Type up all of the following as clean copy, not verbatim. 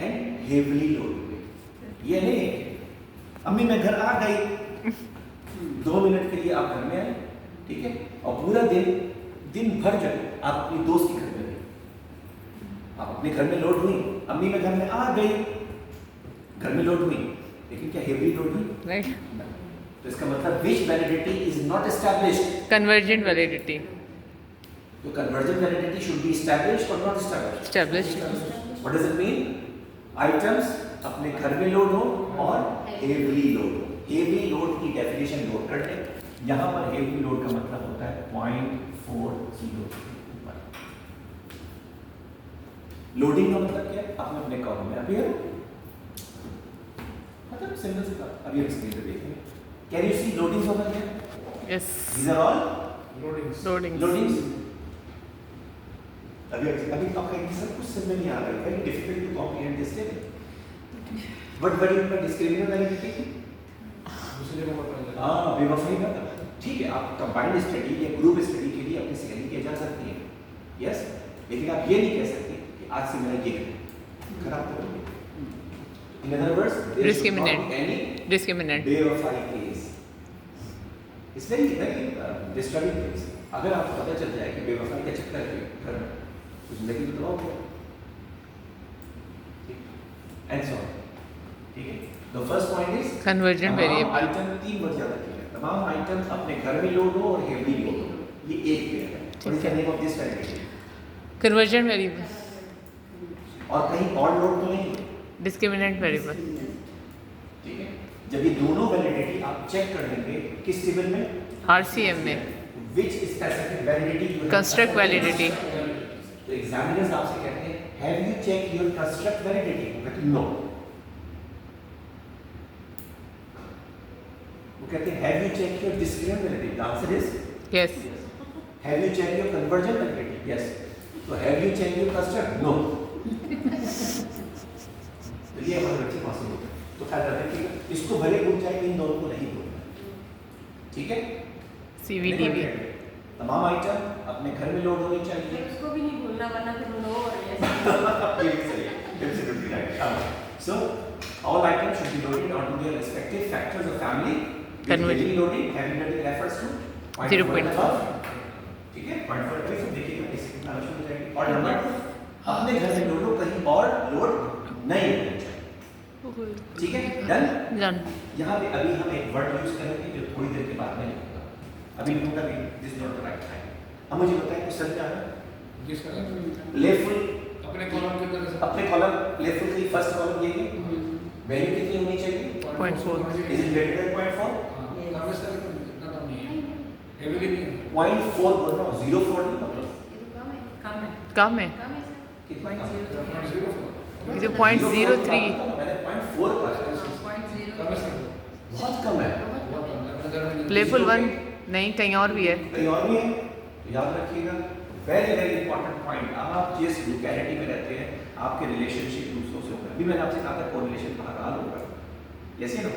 And heavily load हुए। ये नहीं अम्मी मैं घर आ गई, 2 मिनट के लिए आप घर में आए, ठीक है, और पूरा दिन भर जो आप अपनी दोस्त के घर में रहे, आप अपने घर में लोड हुई, अम्मी मैं घर में आ गई, घर में लोड हुई, लेकिन क्या हेवली लोड हुई? राइट। तो इसका मतलब which validity is not established, convergent validity. तो convergent validity should be established और not established. Established. What does it mean? Items अपने घर में लोड हो और हेवली लोड हो। हेवली लोड की डेफिनेशन नोट कर लें। यहाँ पर हेवली लोड का मतलब होता है 0.40 लोडिंग का मतलब क्या है? आपने अपने कॉलम में अभी मतलब सिंपल सी बात, अभी हम स्क्रीन पे देखेंगे। Can you see loadings over here? Yes. These are all loadings. Loadings. अभी आपका ये सब कुछ समझ में नहीं आ रहा है, very difficult to comprehend this statement. What you mean discriminate validity? दूसरे को पता चला। हां, बेवफाई का था। ठीक है, आप कंबाइंड स्टडी या ग्रुप स्टडी के लिए अपनी सहेली की जा सकती है, यस, लेकिन आप ये नहीं कह सकते कि आज से मेरा ये खराब तो नहीं। In other words, Discriminant. Discriminant. बेवफाई case. It's very disturbing case. अगर आपको पता चल जाए कि बेवफाई का चक्कर है घर में, तो जिंदगी तो तबाह हो गया। एंड सो ठीक है, the first point is convergent variable. Item 3 word ज्यादा किया है। तमाम आइटम्स अपने घर में लोड हो और हेवली लोड हो, ये एक पेयर है। और इसका name of this validity convergent variable. और कहीं और लोड तो नहीं, डिस्क्रिमिनेंट वेरिएबल। ठीक है। जब ये दोनों वैलिडिटी आप चेक कर लेंगे किस टेबल में? आरसीएम में। Which specific validity you construct validity. तो एग्जामिनर्स आपसे कहते हैं have you check your construct validity? वो कहते हैं नो। वो कहते हैं have you check your discriminant validity? The answer is yes. Have you check your convergent validity? Yes. तो have you check your construct? No. तो ये हमारे बच्चे पास होते हैं। तो ख्याल रखिएगा, इसको भले भूल जाए, इन दोनों को नहीं भूलना, ठीक है। सीवीडीवी। तमाम आइटम अपने घर में लोड होनी चाहिए। उसको भी नहीं भूलना, वरना फिर नो और यस। ये भी सही है, absolutely right. So all items should be loaded onto their respective factors of family. Heavy loading, heavy loading refers to 0.4 ठीक है, 0.4 से देखिएगा इसकी नाम शुरू हो जाएगी। और नंबर अपने घर में लोड हो, कहीं और लोड नहीं होना चाहिए, ठीक है, डन। डन। यहाँ पे अभी हम एक वर्ड यूज करेंगे जो थोड़ी देर के बाद में लिखूंगा, अभी लिखूंगा भी this not the right time. अब मुझे बताएं कुछ समझ आ रहा है? किसका? लेफ्ट अपने कॉलम के अंदर से अपने कॉलम लेफ्ट की फर्स्ट कॉलम ये वैल्यू कितनी होनी चाहिए? 0.4। Is it greater than 0.4? कम से कम इतना कम नहीं है, हेवीली नहीं है। 0.4 बोल रहा हूँ, 0.4 नहीं मतलब कम है। कम है। कम है सर। कितना कम है? 0.04 ये तो 0.03। मैंने 0.4 कहा है, कम से कम बहुत कम है। बहुत कम है। अपने घर में प्लेफुल 1 नहीं, कहीं और भी है। कहीं और भी है, तो याद रखिएगा, वेरी वेरी इंपॉर्टेंट पॉइंट। आप जिस लोकेलिटी में रहते हैं, आपके रिलेशनशिप दूसरों से होगा। अभी मैंने आपसे कहा था कोरिलेशन बहरहाल होगा, जैसे ना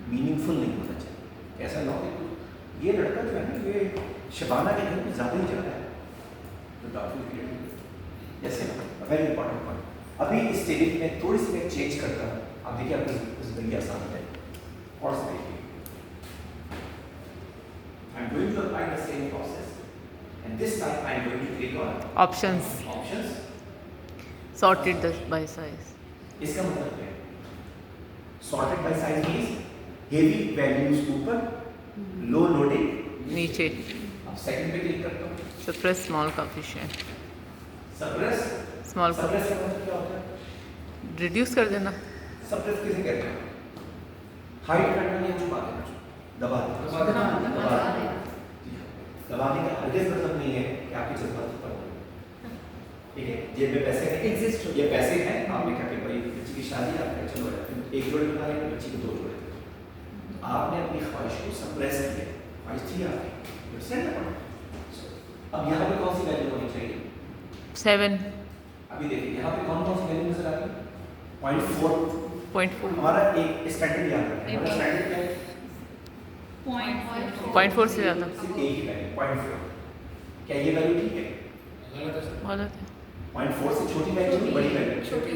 मीनिंगफुल नहीं होना चाहिए। ऐसा ना हो कि ये लड़का जो है ना, ये शबाना के घर में ज़्यादा ही जा रहा है, तो डॉक्टर जैसे ना वेरी इंपॉर्टेंट पॉइंट। अभी इस टेबल में थोड़ी सी मैं चेंज करता हूँ, आप देखिए आपकी ज़िंदगी आसान है। और से देखिए, I'm going to apply the same process, and this time I'm going to click on options. options. Sorted bye size. इसका मतलब क्या है? Sorted by size means heavy values ऊपर, low loading नीचे। अब सेकंड पे क्लिक करता हूँ, suppress small coefficient. suppress small suppress का मतलब क्या होता है? रिड्यूस कर देना। suppress किसे कहते हैं? हाइड करना या छुपा देना, दबा देना, दबाने का हरगिज़ मतलब नहीं है कि आपके जज्बात पर हो, ठीक है। जेब में पैसे हैं, एग्जिस्ट हो, ये पैसे हैं, आपने कहा कि भाई बच्ची की शादी है, आपने चलो एक जोड़े बना लेंगे, बच्ची को 2 जोड़े। आपने अपनी ख्वाहिश को सप्रेस किया, ख्वाहिश थी आपकी, सेट अपना। अब यहाँ पे कौन सी वैल्यू होनी चाहिए? 7। अभी देखिए यहाँ पे कौन कौन सी वैल्यू नजर आ रही है? 0.4 0.4। हमारा एक स्टैंडर्ड याद रखें, हमारा स्टैंडर्ड क्या है? 0.4 से ज़्यादा। सिर्फ एक ही वैल्यू 0.4। क्या ये वैल्यू ठीक है? गलत है सर। गलत है। 0.4 से छोटी वैल्यू नहीं, बड़ी वैल्यू। छोटी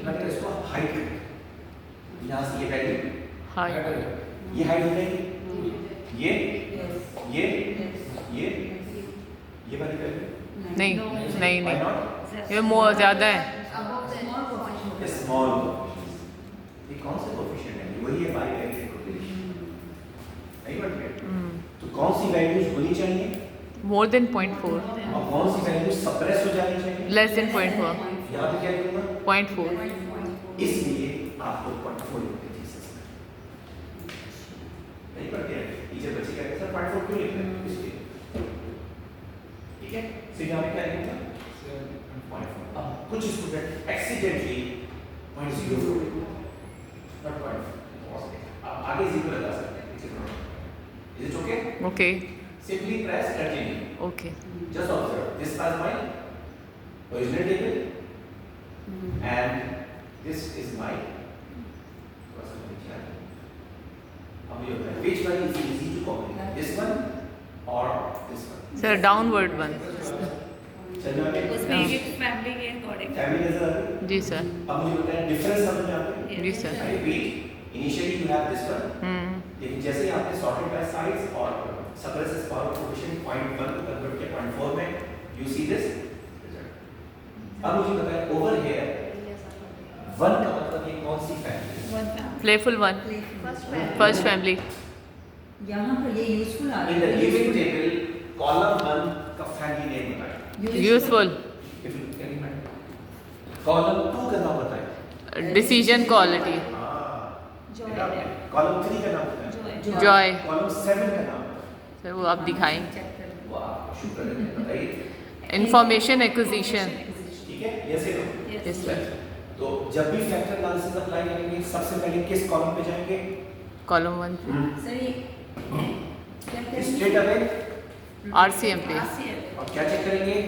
मतलब इसको हाइट, यहाँ से ये वैल्यू, हाई ये हाइट हो जाएगी, ये वाली वैल्यू नहीं नहीं व्हाई नहीं नॉट? ये मोर ज़्यादा है स्मॉल ये कौन सा कोएफिशिएंट है? वही है बाइवैलेंट कोरिलेशन, नहीं बट तो कौन सी वैल्यूज होनी चाहिए मोर देन 0.4 और कौन सी वैल्यू सप्रेस हो जानी चाहिए? लेस देन 0.4 यहाँ पे क्या लिखूंगा? 0.4 इसलिए आपको 0.4 लिखते थे सर, नहीं पढ़ते हैं टीचर बच्चे कहते हैं सर 0.4 क्यों लिख रहे हैं? इसलिए ठीक है, फिर यहाँ पे क्या लिखूंगा? 0.4। अब कुछ स्टूडेंट एक्सीडेंटली 0.04 not 0.4, आप आगे 0 लगा सकते हैं। Is it okay? Okay Simply press continue. Okay Just observe. This was my original table and this is my अब ये होता है which one is easy to copy? This one or this one? Sir downward one चलिए आगे। उसमें ये family के according Family नजर आ रही है? जी सर अब मुझे बताएं difference समझ में आता है? जी sir I repeat. Initially you have this one. लेकिन जैसे ही आपने sorted by size और suppresses power coefficient 0.1 को convert किया 0.4 में, you see this result. अब मुझे बताएं over here 1 का मतलब ये कौन सी फैमिली है? प्लेफुल वन फर्स्ट फैमिली यहाँ पर ये यूजफुल आ In रहा the है given table column 1 का family name बताएं। Useful If you can imagine. column 2 का नाम बताएं। डिसीजन क्वालिटी column 3 का नाम बताएं। जॉय column 7 का नाम सर वो आप दिखाएं वाह शुक्र है बताइए। इंफॉर्मेशन एक्विजिशन ठीक है ये से नो यस सर तो जब भी फैक्टर एनालिसिस अप्लाई करेंगे सबसे पहले किस कॉलम पे जाएंगे? कॉलम वन सर ये क्या करेंगे? स्ट्रेट अवे आरसीएम पे और क्या चेक करेंगे?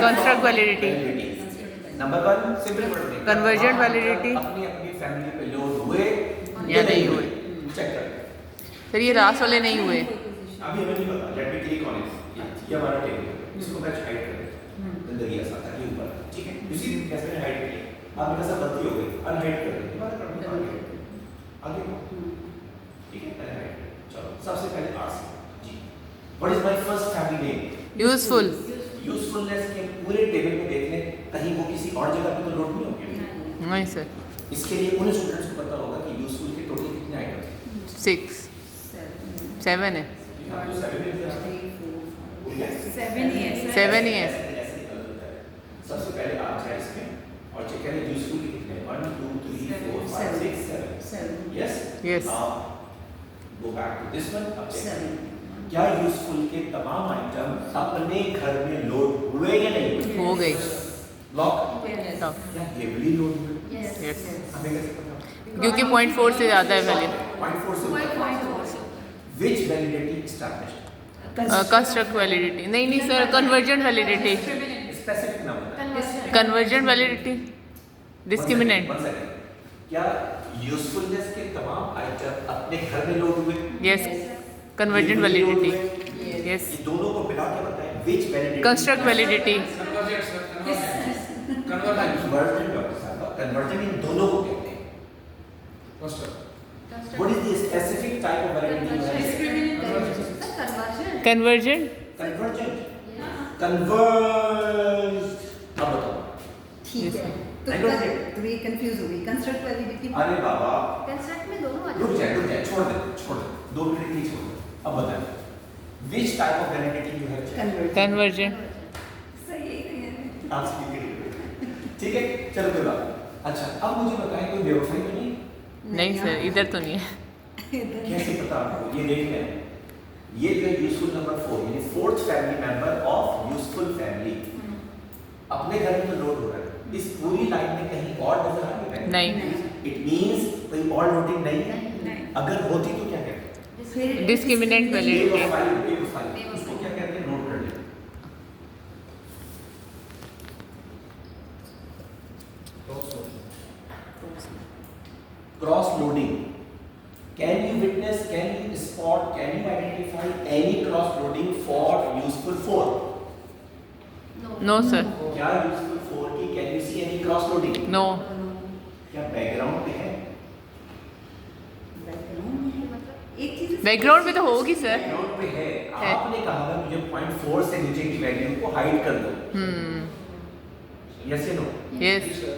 Construct validity number 1 simple word में Convergent validity। अपनी अपनी फैमिली पे लोड हुए या नहीं हुए। चेक करें। सर ये रास वाले नहीं हुए अभी हमें नहीं पता, let me click on it. ये हमारा टेबल है, इसको मैं हाइड कर देता हूं। जिंदगी ऐसा था ये ऊपर, ठीक है? इसी कैसे मैंने हाइड किया। अब मेरे साथ गलती हो गई, अनहाइड कर दें। दोबारा कर दो आगे। ठीक है, पहले हाइड। चलो, सबसे पहले आरसी। जी। What is my first family name? Useful usefulness के पूरे टेबल में देख लें, कहीं वो किसी और जगह पे तो लोड नहीं होगी। नहीं सर इसके लिए उन स्टूडेंट्स को पता होगा कि यूजफुल के टोटल कितने आइटम्स हैं। 6 7 है यहाँ तो 7 है। 7 ही है 7 ही है। ऐसे निकल जाता है। सबसे पहले आप जाए इसमें और चेक करें यूजफुल के कितने हैं। 1 2 3 4 5 6 7 yes Yes. Go back to this one. अब check करें, क्या यूजफुल के तमाम आइटम अपने घर में लोड हुए या नहीं हुए? हो गई लॉक Lock. या हेवीली लोड हुए? यस हमें कैसे पता? क्योंकि 0.4 से ज़्यादा है वैल्यू 0.4 से which validity established? Construct validity नहीं सर कन्वर्जेंट वैलिडिटी स्पेसिफिक नाम बताएं। Convergent validity discriminant One second. क्या यूजफुलनेस के तमाम आइटम अपने घर में लोड हुए? यस कन्वर्जेंट वैलिडिटी यस ये दोनों को मिला के बताएं which validity? Construct validity Convergent, sir. Convergent. Conversion in दोनों को कहते हैं। First up. What is the specific type of validity you have? Convergent Convergent. Converged. अब बताओ। ठीक है तो I don't get तो ये कंफ्यूज हो गई कंस्ट्रक्ट वैलिडिटी अरे बाबा कंस्ट्रक्ट में दोनों आ रुक जाए छोड़ दे 2 मिनट के लिए छोड़ दे। अब बताएं which type of validity you have checked? Convert convergent सही है आप ठीक है चलो कोई बात नहीं। अच्छा अब मुझे बताएं कोई बेवफाई तो नहीं? नहीं सर इधर तो नहीं है कैसे पता आपको? ये देख लें, ये जो यूजफुल नंबर 4 यानी fourth family member of useful family अपने घर में तो लोड हो रहा है। इस पूरी लाइन में कहीं और नजर आ रही है? नहीं इट मींस कोई और लोडिंग नहीं है। नहीं। अगर होती तो क्या कहते? डिस्क्रिमिनेंट वैलिडिटी बेवफाई उसको क्या कहते हैं? नोट कर लें। Cross loading. Can you witness, can you spot, can you identify any cross loading for useful 4? No. No sir क्या यूजफुल 4 की can you see any cross loading? No क्या बैकग्राउंड पे है? बैकग्राउंड में है मतलब एक चीज बैकग्राउंड में तो होगी सर बैकग्राउंड पे है। है। आपने कहा था मुझे 0.4 से नीचे की वैल्यू को हाइड कर दो। यस या नो? Yes sir